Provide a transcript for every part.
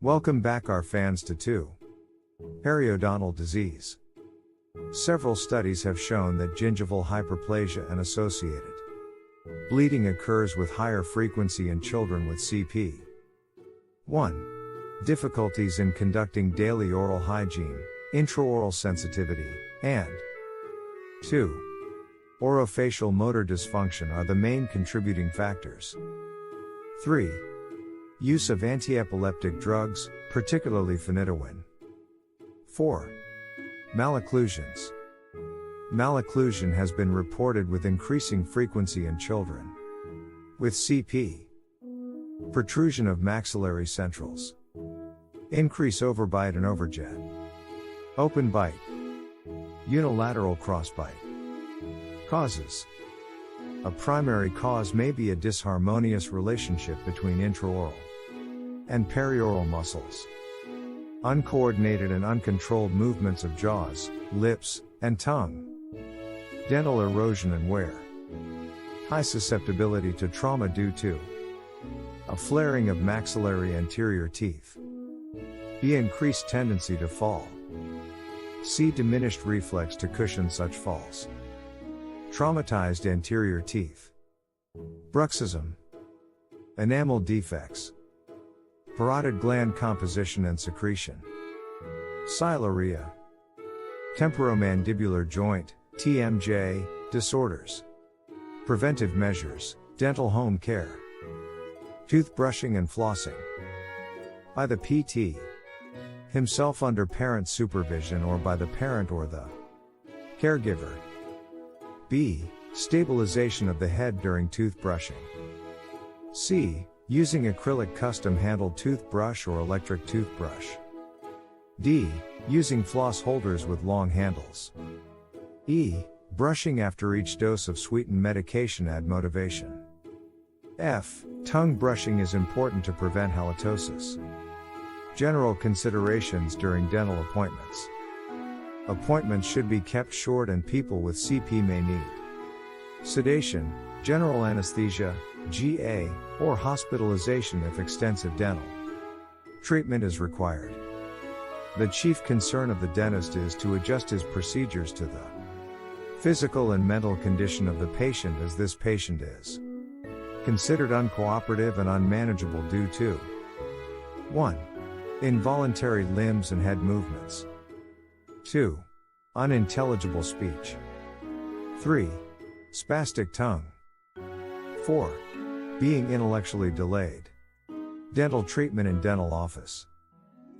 Welcome back our fans to 2. Periodontal disease. Several studies have shown that gingival hyperplasia and associated bleeding occurs with higher frequency in children with CP. 1. Difficulties in conducting daily oral hygiene, intraoral sensitivity, and 2. Orofacial motor dysfunction are the main contributing factors. 3. Use of antiepileptic drugs, particularly phenytoin. 4. Malocclusions. Malocclusion has been reported with increasing frequency in children with CP. Protrusion of maxillary centrals. Increase overbite and overjet. Open bite. Unilateral crossbite. Causes. A primary cause may be a disharmonious relationship between intraoral and perioral muscles. Uncoordinated and uncontrolled movements of jaws, lips, and tongue. Dental erosion and wear. High susceptibility to trauma due to a flaring of maxillary anterior teeth. B. Increased tendency to fall. C. Diminished reflex to cushion such falls. Traumatized anterior teeth. Bruxism. Enamel defects. Parotid gland composition and secretion. Siluria. Temporomandibular joint, TMJ, disorders. Preventive measures, dental home care. Toothbrushing and flossing. By the PT himself under parent supervision or by the parent or the caregiver. B. Stabilization of the head during toothbrushing. C. Using acrylic custom-handled toothbrush or electric toothbrush. D. Using floss holders with long handles. E. Brushing after each dose of sweetened medication add motivation. F. Tongue brushing is important to prevent halitosis. General considerations during dental appointments. Appointments should be kept short and people with CP may need sedation, general anesthesia, GA, or hospitalization if extensive dental treatment is required. The chief concern of the dentist is to adjust his procedures to the physical and mental condition of the patient, as this patient is considered uncooperative and unmanageable due to 1. Involuntary limbs and head movements. 2. Unintelligible speech. 3. Spastic tongue. 4. Being intellectually delayed. Dental treatment in dental office.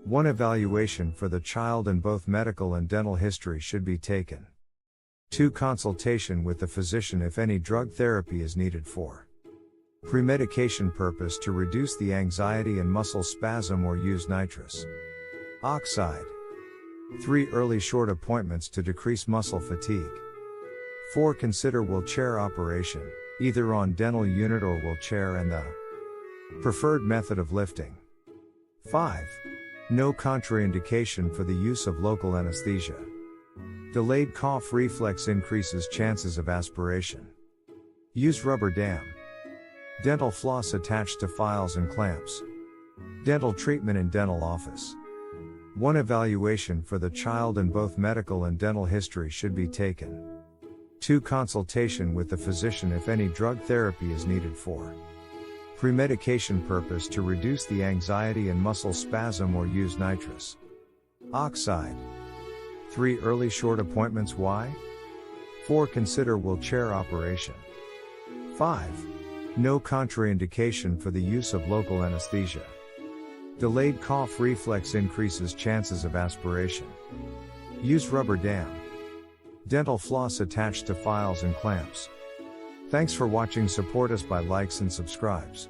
1. Evaluation for the child and both medical and dental history should be taken. 2. Consultation with the physician if any drug therapy is needed for premedication purpose to reduce the anxiety and muscle spasm or use nitrous oxide. 3. Early short appointments to decrease muscle fatigue. 4. Consider wheelchair operation, either on dental unit or wheelchair and the preferred method of lifting. 5. No contraindication for the use of local anesthesia. Delayed cough reflex increases chances of aspiration. Use rubber dam. Dental floss attached to files and clamps. Dental treatment in dental office. 1. Evaluation for the child and both medical and dental history should be taken. 2. Consultation with the physician if any drug therapy is needed for premedication purpose to reduce the anxiety and muscle spasm or use nitrous oxide. 3. Early short appointments. Why? 4. Consider wheelchair operation. 5. No contraindication for the use of local anesthesia. Delayed cough reflex increases chances of aspiration. Use rubber dam. Dental floss attached to files and clamps. Thanks for watching. Support us by likes and subscribes.